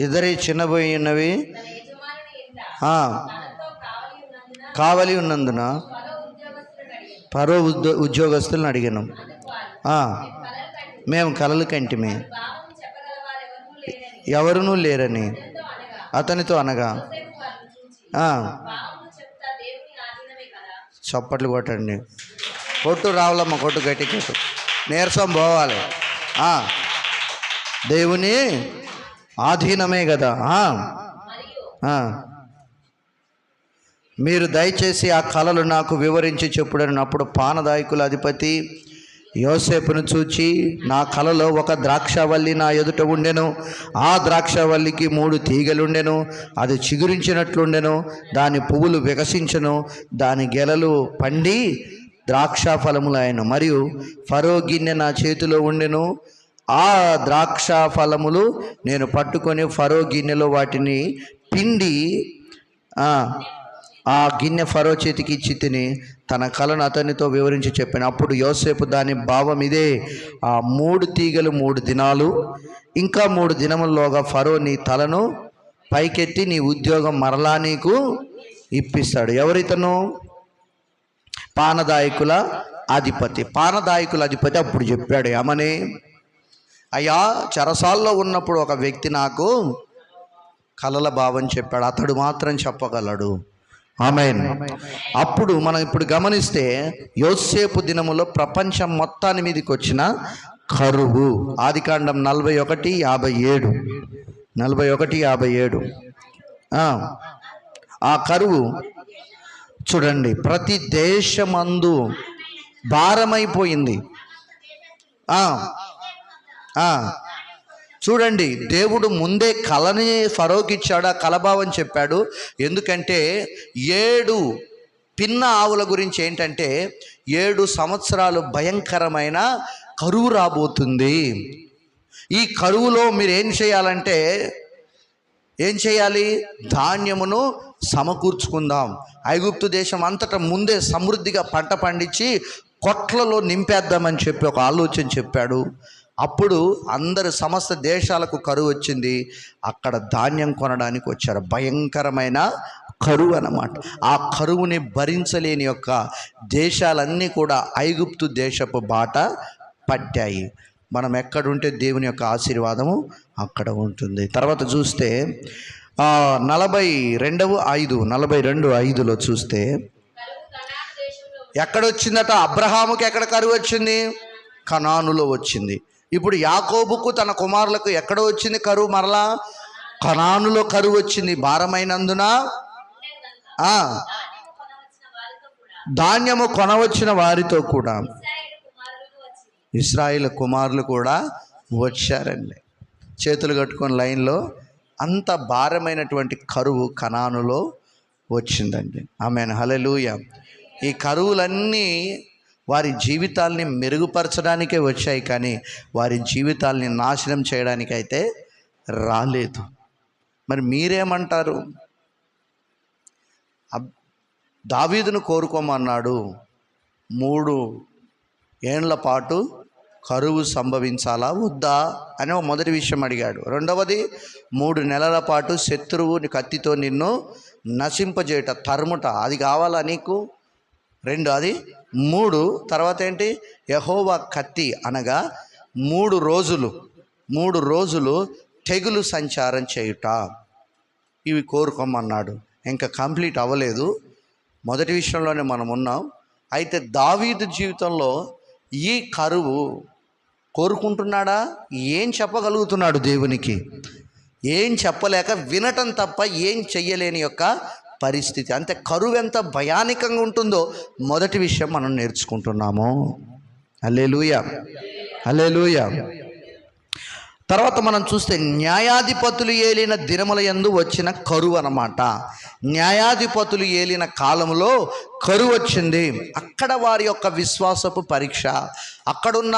ఇద్దరి చిన్నబోయి ఉన్నవి కావలి ఉన్నందున ఫరో ఉద్యోగస్తులను అడిగాను, మేము కలలు కంటిమి, ఎవరునూ లేరని అతనితో అనగా. చప్పట్లు కొట్టండి. కొట్టు రావులమ్మ, కొట్టు గట్టి కొట్టు, నీరసం పోవాలి. దేవుని ఆధీనమే కదా. మీరు దయచేసి ఆ కలలు నాకు వివరించి చెప్పుడని. అప్పుడు పానదాయకుల అధిపతి యోసేపును చూచి, నా కలలో ఒక ద్రాక్షవల్లి నా ఎదుట ఉండెను, ఆ ద్రాక్షవల్లికి 3 తీగలుండెను, అది చిగురించినట్లుండెను, దాని పువ్వులు వికసించెను, దాని గెలలు పండి ద్రాక్ష ఫలములైన, మరియు ఫరో గిన్నె నా చేతిలో ఉండెను, ఆ ద్రాక్ష ఫలములు నేను పట్టుకొని ఫరో గిన్నెలో వాటిని పిండి ఆ గిన్నె ఫరో చేతికి ఇచ్చి తిని తన కలను అతనితో వివరించి చెప్పాను. అప్పుడు యోసేపు దాని భావం ఇదే, ఆ 3 తీగలు 3 దినాలు, ఇంకా 3 దినముల్లోగా ఫరో నీ తలను పైకెత్తి నీ ఉద్యోగం మరలా నీకు ఇప్పిస్తాడు. ఎవరితను? పానదాయకుల అధిపతి. పానదాయకుల అధిపతి అప్పుడు చెప్పాడు, ఏమని? అయ్యా, చెరసాల్లో ఉన్నప్పుడు ఒక వ్యక్తి నాకు కలల భావం చెప్పాడు, అతడు మాత్రం చెప్పగలడు. ఆమేన్. అప్పుడు మనం ఇప్పుడు గమనిస్తే యోసేపు దినములో ప్రపంచం మొత్తాన్ని మీదకి వచ్చిన కరువు. ఆదికాండం 41:57. 41:57. ఆ కరువు చూడండి, ప్రతి దేశమందు భారమైపోయింది. చూడండి, దేవుడు ముందే కళని ఫరోకి ఇచ్చాడు, ఆ కలభావం చెప్పాడు. ఎందుకంటే 7 పిన్న ఆవుల గురించి ఏంటంటే 7 సంవత్సరాలు భయంకరమైన కరువు రాబోతుంది. ఈ కరువులో మీరు ఏం చేయాలంటే ఏం చేయాలి? ధాన్యమును సమకూర్చుకుందాం. ఐగుప్తు దేశం అంతటా ముందే సమృద్ధిగా పంట పండించి కొట్లలో నింపేద్దామని చెప్పి ఒక ఆలోచన చెప్పాడు. అప్పుడు అందరు సమస్త దేశాలకు కరువు వచ్చింది. అక్కడ ధాన్యం కొనడానికి వచ్చారు. భయంకరమైన కరువు అన్నమాట. ఆ కరువుని భరించలేని యొక్క దేశాలన్నీ కూడా ఐగుప్తు దేశపు బాట పట్టాయి. మనం ఎక్కడుంటే దేవుని యొక్క ఆశీర్వాదము అక్కడ ఉంటుంది. తర్వాత చూస్తే 42:5లో చూస్తే ఎక్కడొచ్చిందట? అబ్రహాముకి ఎక్కడ కరువు వచ్చింది? కనానులో వచ్చింది. ఇప్పుడు యాకోబుకు తన కుమారులకు ఎక్కడ వచ్చింది కరువు? మరలా కనానులో కరువు వచ్చింది. భారమైనందున ధాన్యము కొనవచ్చిన వారితో కూడా ఇశ్రాయేలు కుమారులు కూడా వచ్చారండి, చేతులు కట్టుకొని లైన్లో. అంత భారమైనటువంటి కరువు కనానులో వచ్చిందండి. ఆమేన్, హల్లెలూయా. ఈ కరువులన్నీ వారి జీవితాల్ని మెరుగుపరచడానికే వచ్చాయి, కానీ వారి జీవితాల్ని నాశనం చేయడానికైతే రాలేదు. మరి మీరేమంటారు? దావీదును కోరుకోమన్నాడు. 3 ఏండ్ల పాటు కరువు సంభవించాలా వద్దా అని ఒక మొదటి విషయం అడిగాడు. రెండవది 3 నెలల పాటు శత్రువుని కత్తితో నిన్ను నశింపజేయట, తరుముట, అది కావాలా నీకు? 2 అది. 3 తర్వాత ఏంటి? యెహోవా కత్తి అనగా 3 రోజులు తెగులు సంచారం చేయుట, ఇవి కోరుకోమన్నాడు. ఇంకా కంప్లీట్ అవ్వలేదు, మొదటి విషయంలోనే మనం ఉన్నాం. అయితే దావీదు జీవితంలో ఈ కరువు కోరుకుంటున్నాడా? ఏం చెప్పగలుగుతున్నాడు దేవునికి? ఏం చెప్పలేక వినటం తప్ప ఏం చెయ్యలేని యొక్క పరిస్థితి. అంతే. కరువు ఎంత భయానకంగా ఉంటుందో మొదటి విషయం మనం నేర్చుకుంటున్నాము. హల్లెలూయా, హల్లెలూయా. తర్వాత మనం చూస్తే న్యాయాధిపతులు ఏలిన దినముల యందు వచ్చిన కరువు అన్నమాట. న్యాయాధిపతులు ఏలిన కాలంలో కరువు వచ్చింది. అక్కడ వారి యొక్క విశ్వాసపు పరీక్ష. అక్కడున్న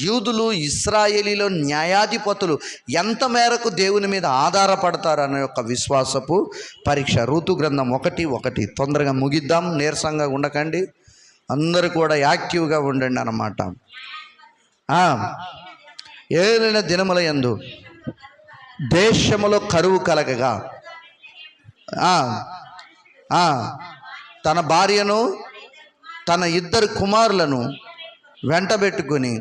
యూదులు, ఇశ్రాయేలీలో న్యాయాధిపతులు ఎంత మేరకు దేవుని మీద ఆధారపడతారు అనే యొక్క విశ్వాసపు పరీక్ష. రూతు గ్రంథం 1:1. తొందరగా ముగిద్దాం, నీరసంగా ఉండకండి, అందరూ కూడా యాక్టివ్గా ఉండండి అన్నమాట. ఏలిన దినముల యందు దేశములో కరువు కలగగా తన భార్యను తన 2 కుమారులను వెంటబెట్టుకుని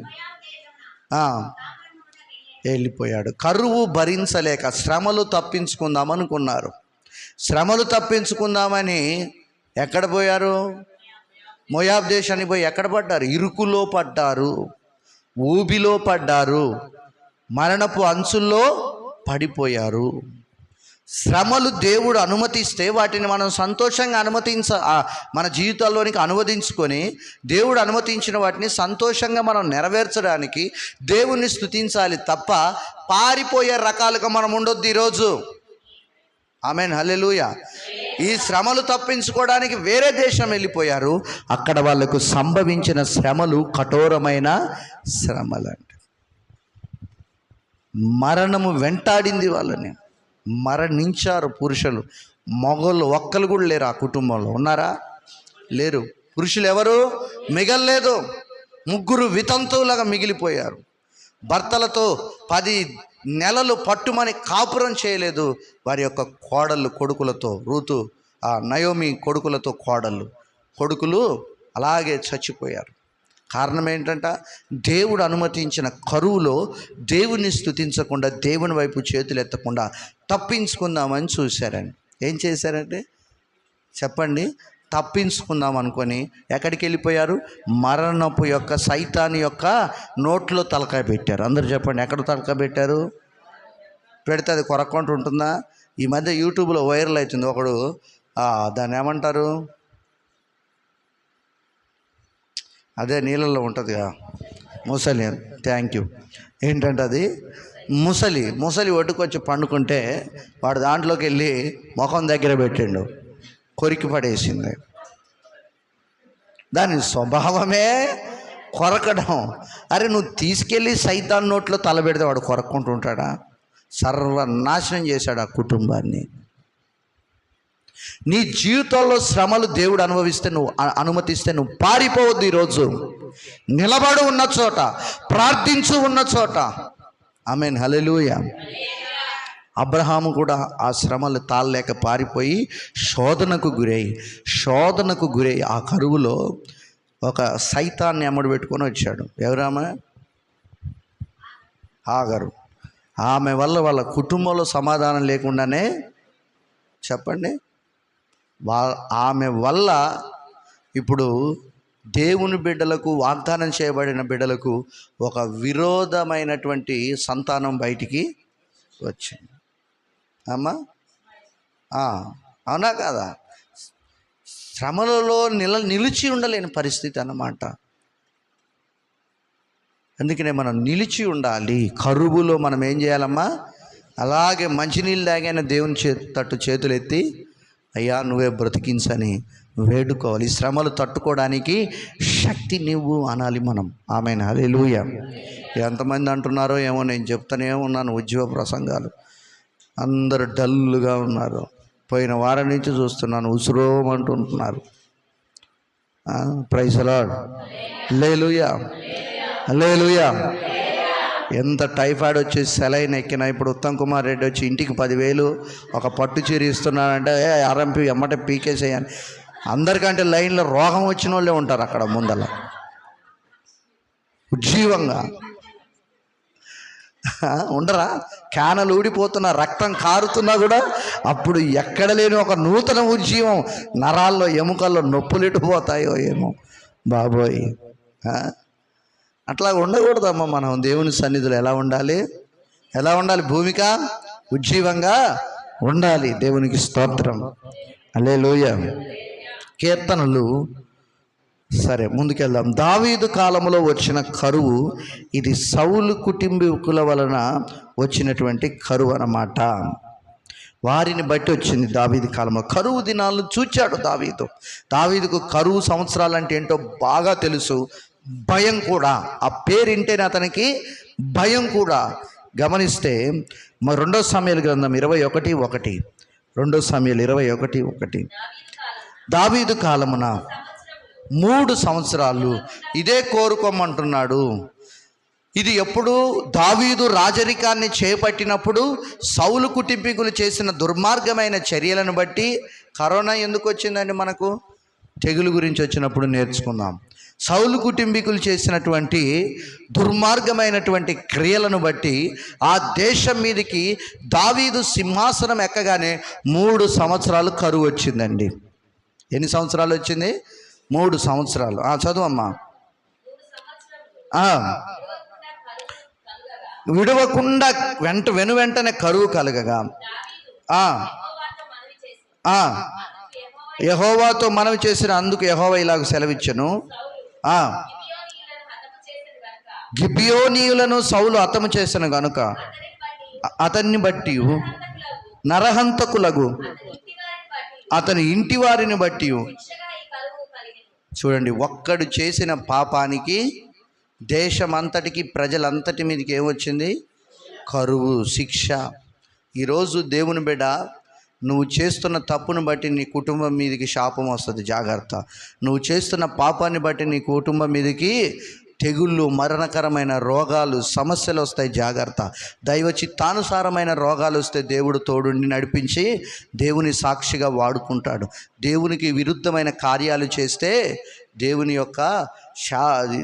వెళ్ళిపోయాడు. కరువు భరించలేక శ్రమలు తప్పించుకుందామనుకున్నారు. శ్రమలు తప్పించుకుందామని ఎక్కడ పోయారు? మోయాబ్ దేశానికి పోయి ఎక్కడ పడ్డారు? ఇరుకులో పడ్డారు, ఊబిలో పడ్డారు, మరణపు అంచుల్లో పడిపోయారు. శ్రమలు దేవుడు అనుమతిస్తే వాటిని మనం సంతోషంగా మన జీవితాల్లోనికి అనువదించుకొని దేవుడు అనుమతించిన వాటిని సంతోషంగా మనం నెరవేర్చడానికి దేవుణ్ణి స్తుతించాలి తప్ప పారిపోయే రకాలుగా మనం ఉండొద్దు ఈరోజు. ఆమేన్, హల్లెలూయా. ఈ శ్రమలు తప్పించుకోవడానికి వేరే దేశం వెళ్ళిపోయారు. అక్కడ వాళ్ళకు సంభవించిన శ్రమలు కఠోరమైన శ్రమలండి. మరణము వెంటాడింది వాళ్ళని, మరణించారు పురుషులు. మగళ్ళు ఒక్కరు కూడా లేరు ఆ కుటుంబంలో. ఉన్నారా? లేరు. పురుషులు ఎవరు మిగల్లేదు. 3 వితంతువులుగా మిగిలిపోయారు. భర్తలతో 10 నెలలు పట్టుమని కాపురం చేయలేదు. వారి యొక్క కోడళ్ళు కొడుకులతో, రూతు నయోమి కొడుకులతో కొడుకులు అలాగే చచ్చిపోయారు. కారణం ఏంటంట? దేవుడు అనుమతించిన కరువులో దేవుని స్తుతించకుండా, దేవుని వైపు చేతులు ఎత్తకుండా తప్పించుకుందామని చూశారండి. ఏం చేశారంటే చెప్పండి? తప్పించుకుందాం అనుకొని ఎక్కడికి వెళ్ళిపోయారు? మరణపు యొక్క సైతాని యొక్క నోట్లో తలకాయ పెట్టారు. అందరూ చెప్పండి, ఎక్కడ తలకాయ పెట్టారు? పెడితే అది కొరక్కుంటూ ఉంటుందా? ఈ మధ్య యూట్యూబ్లో వైరల్ అవుతుంది. ఒకడు దాన్ని ఏమంటారు, అదే నీళ్ళల్లో ఉంటుందిగా ముసలి. Thank you. ఏంటంటే అది ముసలి ఒడ్డుకొచ్చి పండుకుంటే వాడు దాంట్లోకి వెళ్ళి ముఖం దగ్గర పెట్టిండు, కొరికి పడేసింది. దాని స్వభావమే కొరకడం. అరే నువ్వు తీసుకెళ్ళి సైతాన్ నోట్లో తలబెడితే వాడు కొరక్కుంటుంటాడా? సర్వనాశనం చేశాడు ఆ కుటుంబాన్ని. నీ జీవితంలో శ్రమలు దేవుడు అనుమతిస్తే నువ్వు పారిపోవద్దు. ఈరోజు నిలబడు ఉన్న చోట, ప్రార్థించు ఉన్న చోట. ఆమేన్, హల్లెలూయా. అబ్రహాము కూడా ఆ శ్రమలు తాళలేక పారిపోయి శోధనకు గురై ఆ కరువులో ఒక సైతాన్ని ఎమ్మడి పెట్టుకొని వచ్చాడు. ఎవరామె? హాగరు. ఆమె వల్ల వాళ్ళ కుటుంబంలో సమాధానం లేకుండానే, చెప్పండి, ఆమె వల్ల ఇప్పుడు దేవుని బిడ్డలకు, వాగ్దానం చేయబడిన బిడ్డలకు ఒక విరోధమైనటువంటి సంతానం బయటికి వచ్చింది. అమ్మా, అవునా కాదా? శ్రమలలో నిలిచి ఉండలేని పరిస్థితి అన్నమాట. అందుకనే మనం నిలిచి ఉండాలి. కరువులో మనం ఏం చేయాలమ్మా? అలాగే మంచినీళ్ళు తాగైన దేవుని తట్టు చేతులు ఎత్తి, అయ్యా నువ్వే బ్రతికించని వేడుకోవాలి. ఈ శ్రమలు తట్టుకోవడానికి శక్తి నువ్వు అనాలి మనం. ఆమేన్, హల్లెలూయా. ఎంతమంది అంటున్నారో ఏమో, నేను చెప్తానే ఉన్నాను ఉద్యోగ ప్రసంగాలు, అందరూ డల్గా ఉన్నారు. పోయిన వారం నుంచి చూస్తున్నాను ఉసురోమంటుంటున్నారు. ప్రైజ్ ది లార్డ్, హల్లెలూయా, హల్లెలూయా. ఎంత టైఫాయిడ్ వచ్చి సెలైన్ ఎక్కినా, ఇప్పుడు ఉత్తమ్ కుమార్ రెడ్డి వచ్చి ఇంటికి 10,000 ఒక పట్టు చీర ఇస్తున్నాడంటే ఆర్ఎంపీ ఎమ్మటే పీకేసేయని. అందరికంటే లైన్లో రోగం వచ్చిన వాళ్ళే ఉంటారు అక్కడ ముందల ఉజ్జీవంగా ఉండరా? క్యానలు ఊడిపోతున్నా, రక్తం కారుతున్నా కూడా అప్పుడు ఎక్కడ లేని ఒక నూతన ఉజ్జీవం, నరాల్లో ఎముకల్లో నొప్పులు ఇటుపోతాయో ఏమో బాబోయ్. అట్లా ఉండకూడదమ్మా. మనం దేవుని సన్నిధిలో ఎలా ఉండాలి? భూమిక ఉజ్జీవంగా ఉండాలి. దేవునికి స్తోత్రం, హల్లెలూయా. కీర్తనలు. సరే, ముందుకెళ్దాం. దావీదు కాలంలో వచ్చిన కరువు ఇది సౌలు కుటుంబీకుల వలన వచ్చినటువంటి కరువు అన్నమాట. వారిని బట్టి వచ్చింది దావీదు కాలంలో. కరువు దినాలను చూచాడు దావీదుకు కరువు సంవత్సరాలు అంటే ఏంటో బాగా తెలుసు. భయం కూడా, ఆ పేరింటేనే అతనికి భయం కూడా. గమనిస్తే 2 సమూయేలు గ్రంథం 21:1, 2 సమూయేలు 21:1, దావీదు కాలమున 3 సంవత్సరాలు ఇదే కోరుకోమంటున్నాడు. ఇది ఎప్పుడు? దావీదు రాజరికాన్ని చేపట్టినప్పుడు సౌలు కుటుంబీకులు చేసిన దుర్మార్గమైన చర్యలను బట్టి. కరోనా ఎందుకు వచ్చిందండి మనకు? తెగులు గురించి వచ్చినప్పుడు నేర్చుకుందాం. సౌలు కుటుంబీకులు చేసినటువంటి దుర్మార్గమైనటువంటి క్రియలను బట్టి ఆ దేశం మీదకి దావీదు సింహాసనం ఎక్కగానే 3 సంవత్సరాలు కరువు వచ్చిందండి. ఎన్ని సంవత్సరాలు వచ్చింది? 3 సంవత్సరాలు. చదువమ్మా. విడవకుండా వెంటనే కరువు కలగగా యెహోవాతో మనవి చేసిన, అందుకు యెహోవా ఇలాగ సెలవిచ్చెను, గిబియోనీయులను సౌలు హతము చేసిన గనుక అతన్ని బట్టి నరహంతకులకు అతని ఇంటి వారిని బట్టి. చూడండి, ఒక్కడు చేసిన పాపానికి దేశమంతటికి, ప్రజలంతటి మీదకి ఏమొచ్చింది? కరువు, శిక్ష. ఈరోజు దేవుని బిడ్డ, నువ్వు చేస్తున్న తప్పును బట్టి నీ కుటుంబం మీదకి శాపం వస్తుంది, జాగ్రత్త. నువ్వు చేస్తున్న పాపాన్ని బట్టి నీ కుటుంబం మీదకి తెగుళ్ళు, మరణకరమైన రోగాలు, సమస్యలు వస్తాయి, జాగ్రత్త. దైవ చిత్తానుసారమైన రోగాలు వస్తే దేవుడు తోడుండి నడిపించి దేవుని సాక్షిగా వాడుకుంటాడు. దేవునికి విరుద్ధమైన కార్యాలు చేస్తే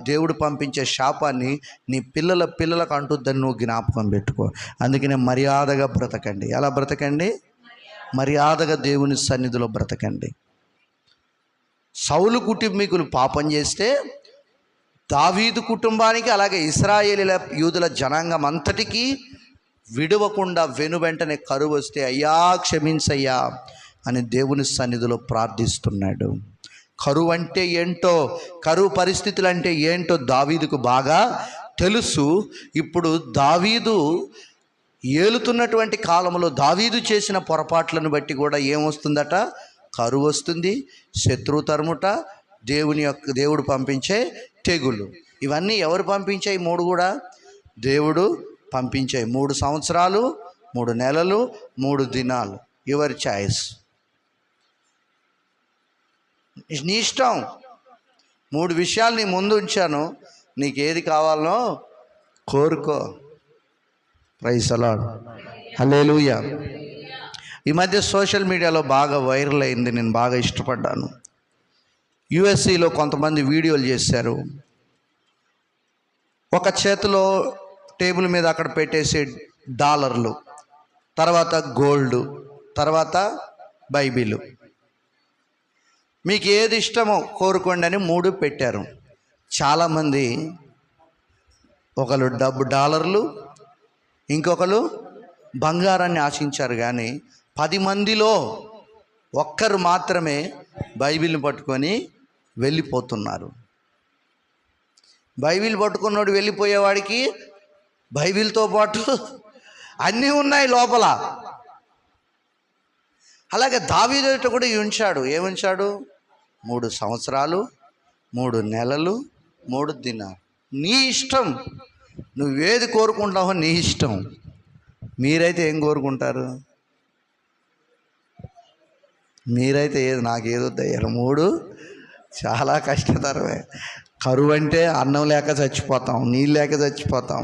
దేవుడు పంపించే శాపాన్ని నీ పిల్లలకు అంటుద్దని నువ్వు జ్ఞాపకం పెట్టుకో. అందుకనే మర్యాదగా బ్రతకండి. ఎలా బ్రతకండి? మర్యాదగా దేవుని సన్నిధిలో బ్రతకండి. సౌలు కుటుంబీకులు పాపం చేస్తే దావీదు కుటుంబానికి, అలాగే ఇశ్రాయేలీల యూదుల జనాంగం అంతటికీ విడవకుండా వెనువెంటనే కరువు వస్తే, అయ్యా క్షమించయ్యా అని దేవుని సన్నిధిలో ప్రార్థిస్తున్నాడు. కరువు అంటే ఏంటో, కరువు పరిస్థితులు అంటే ఏంటో దావీదుకు బాగా తెలుసు. ఇప్పుడు దావీదు ఏలుతున్నటువంటి కాలంలో దావీదు చేసిన పొరపాట్లను బట్టి కూడా ఏమొస్తుందట? కరువు వస్తుంది, శత్రువు తరుముట, దేవుడు పంపించే తెగులు. ఇవన్నీ ఎవరు పంపించాయి? 3 కూడా దేవుడు పంపించాయి. 3 సంవత్సరాలు, 3 నెలలు, 3 దినాలు. యువర్ చాయిస్, నీ ఇష్టం. 3 విషయాలు నీ ముందు ఉంచాను, నీకు ఏది కావాలనో కోరుకో. ప్రైజ్ ది లార్డ్, హల్లెలూయా. ఈ మధ్య సోషల్ మీడియాలో బాగా వైరల్ అయింది, నేను బాగా ఇష్టపడ్డాను. యుఎస్సిలో కొంతమంది వీడియోలు చేశారు. ఒక చేతిలో టేబుల్ మీద అక్కడ పెట్టేసి డాలర్లు, తర్వాత గోల్డ్, తర్వాత బైబిల్, మీకు ఏది ఇష్టమో కోరుకోండి అని 3 పెట్టారు. చాలామంది ఒకరు డాలర్లు, ఇంకొకరు బంగారాన్ని ఆశించారు. కానీ 10 మందిలో ఒక్కరు మాత్రమే బైబిల్ని పట్టుకొని వెళ్ళిపోతున్నారు. బైబిల్ పట్టుకున్నాడు వెళ్ళిపోయేవాడికి బైబిల్తో పాటు అన్నీ ఉన్నాయి లోపల. అలాగే దావీదు కూడా ఉంచాడు. ఏముంచాడు? 3 సంవత్సరాలు, 3 నెలలు, 3 దినాలు. నీ ఇష్టం, నువ్వేది కోరుకుంటావో నీ ఇష్టం. మీరైతే ఏం కోరుకుంటారు? మీరైతే ఏది, నాకేదో దయ్యారు 3 చాలా కష్టతరమే. కరువు అంటే అన్నం లేక చచ్చిపోతాం, నీళ్ళు లేక చచ్చిపోతాం.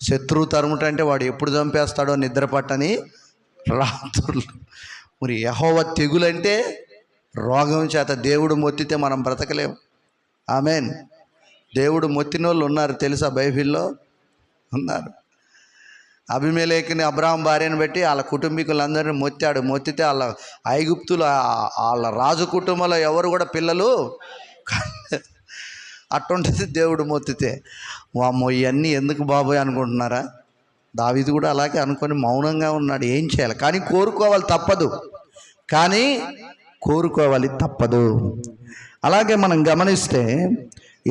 శత్రువు తరుముటంటే వాడు ఎప్పుడు చంపేస్తాడో నిద్ర పట్టని రాత్రులు. మరి యెహోవా తెగులంటే రోగం చేత దేవుడు మొత్తితే మనం బ్రతకలేం. ఆమెన్. దేవుడు మొత్తిన వాళ్ళు ఉన్నారు తెలుసా? బైబిల్లో ఉన్నారు. అబీమెలెకుని అబ్రాహాం భార్యను బట్టి వాళ్ళ కుటుంబీకులందరినీ మొత్తితే వాళ్ళ ఐగుప్తులు వాళ్ళ రాజు కుటుంబంలో ఎవరు కూడా పిల్లలు అట్టుంటుంది. దేవుడు మొత్తితే వామ్మో ఇవన్నీ ఎందుకు బాబోయ్ అనుకుంటున్నారా? దావీదు కూడా అలాగే అనుకొని మౌనంగా ఉన్నాడు. ఏం చేయాలి? కానీ కోరుకోవాలి తప్పదు. అలాగే మనం గమనిస్తే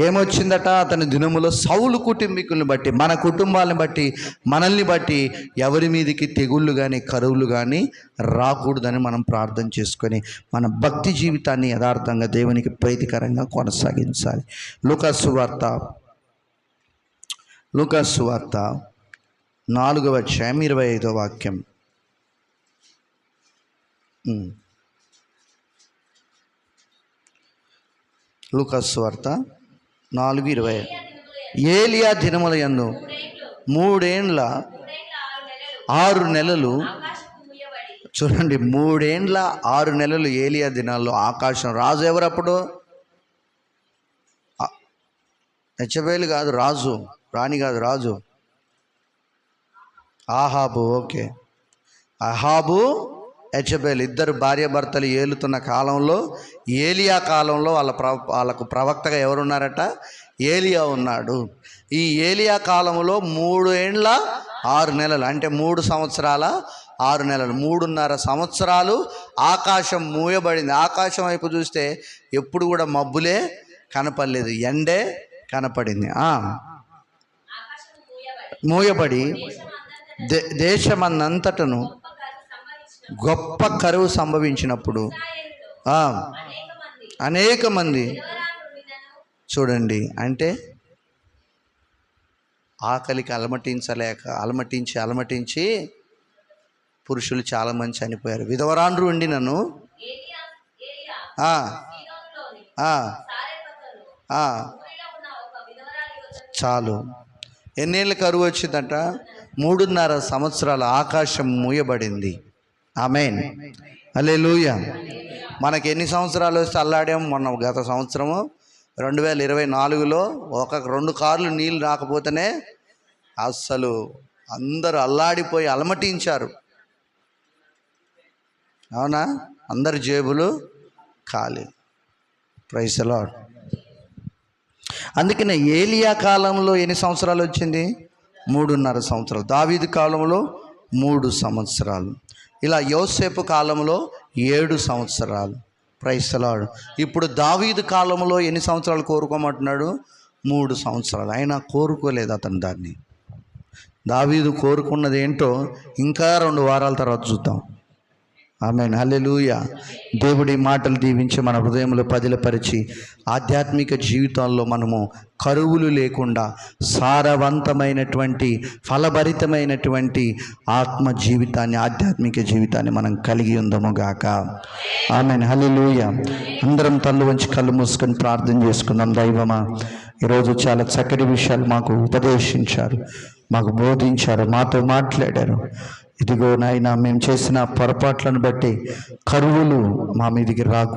ఏమొచ్చిందట? అతని దినములో సౌలు కుటుంబీకుల్ని బట్టి, మన కుటుంబాలను బట్టి, మనల్ని బట్టి ఎవరి మీదకి తెగుళ్ళు కానీ కరువులు కానీ రాకూడదని మనం ప్రార్థన చేసుకొని మన భక్తి జీవితాన్ని యథార్థంగా దేవునికి ప్రీతికరంగా కొనసాగించాలి. లూకాసు వార్త 4వ అధ్యాయం 25వ వాక్యం. లూకాసు వార్త 4:20. ఏలియా దినముల యందు 3 ఏండ్ల 6 నెలలు. చూడండి, 3 ఏండ్ల 6 నెలలు ఏలియా దినాల్లో ఆకాశం. రాజు ఎవరప్పుడు? యెజబెలు కాదు రాజు, రాణి కాదు రాజు. ఆహాబు. ఓకే, అహాబు యెజబెలు ఇద్దరు భార్యాభర్తలు ఏలుతున్న కాలంలో, ఏలియా కాలంలో వాళ్ళకు ప్రవక్తగా ఎవరున్నారట? ఏలియా ఉన్నాడు. ఈ ఏలియా కాలంలో 3 ఏండ్ల 6 నెలలు అంటే 3 సంవత్సరాల 6 నెలలు, 3.5 సంవత్సరాలు ఆకాశం మూయబడింది. ఆకాశం వైపు చూస్తే ఎప్పుడు కూడా మబ్బులే కనపడలేదు, ఎండే కనపడింది. మూయబడి దేశమందంతటను గొప్ప కరువు సంభవించినప్పుడు అనేక మంది. చూడండి, అంటే ఆకలికి అలమటించి పురుషులు చాలామంది చనిపోయారు. విధవరాండ్రు ఉండి నన్ను చాలు. ఎన్నేళ్ళ కరువు వచ్చిందంట? 3.5 సంవత్సరాల ఆకాశం మూయబడింది. ఆమేన్, హల్లెలూయా. మనకి ఎన్ని సంవత్సరాలు వస్తే అల్లాడాం? మొన్న గత సంవత్సరము 2024లో 1-2 కార్లు నీళ్ళు రాకపోతేనే అస్సలు అందరూ అల్లాడిపోయి అలమటించారు. అవునా? అందరి జేబులు ఖాళీ. Praise the Lord. అందుకనే ఏలియా కాలంలో ఎన్ని సంవత్సరాలు వచ్చింది? 3.5 సంవత్సరాలు. దావీదు కాలంలో 3 సంవత్సరాలు. ఇలా యోసేపు కాలంలో 7 సంవత్సరాలు. Praise the Lord. ఇప్పుడు దావీదు కాలంలో ఎన్ని సంవత్సరాలు కోరుకోమంటున్నాడు? 3 సంవత్సరాలు. అయినా కోరుకోలేదు అతను దాన్ని. దావీదు కోరుకున్నది ఏంటో ఇంకా 2 వారాల తర్వాత చూద్దాం. ఆమేన్, హల్లెలూయా. దేవుడి మాటలు దీవించి మన హృదయంలో పదిలపరిచి ఆధ్యాత్మిక జీవితంలో మనము కరువులు లేకుండా సారవంతమైనటువంటి ఫలభరితమైనటువంటి ఆత్మ జీవితాన్ని, ఆధ్యాత్మిక జీవితాన్ని మనం కలిగి ఉందాము గాక. ఆమేన్, హల్లెలూయా. అందరం తల్లు వంచి కళ్ళు మూసుకొని ప్రార్థన చేసుకుందాం. దైవమా, ఈరోజు చాలా చక్కటి విషయాలు మాకు ఉపదేశించారు, మాకు బోధించారు, మాతో మాట్లాడారు. ఇదిగో నాయనా, మేము చేసిన పొరపాట్లను బట్టి కరువులు మా మీదికి రాకు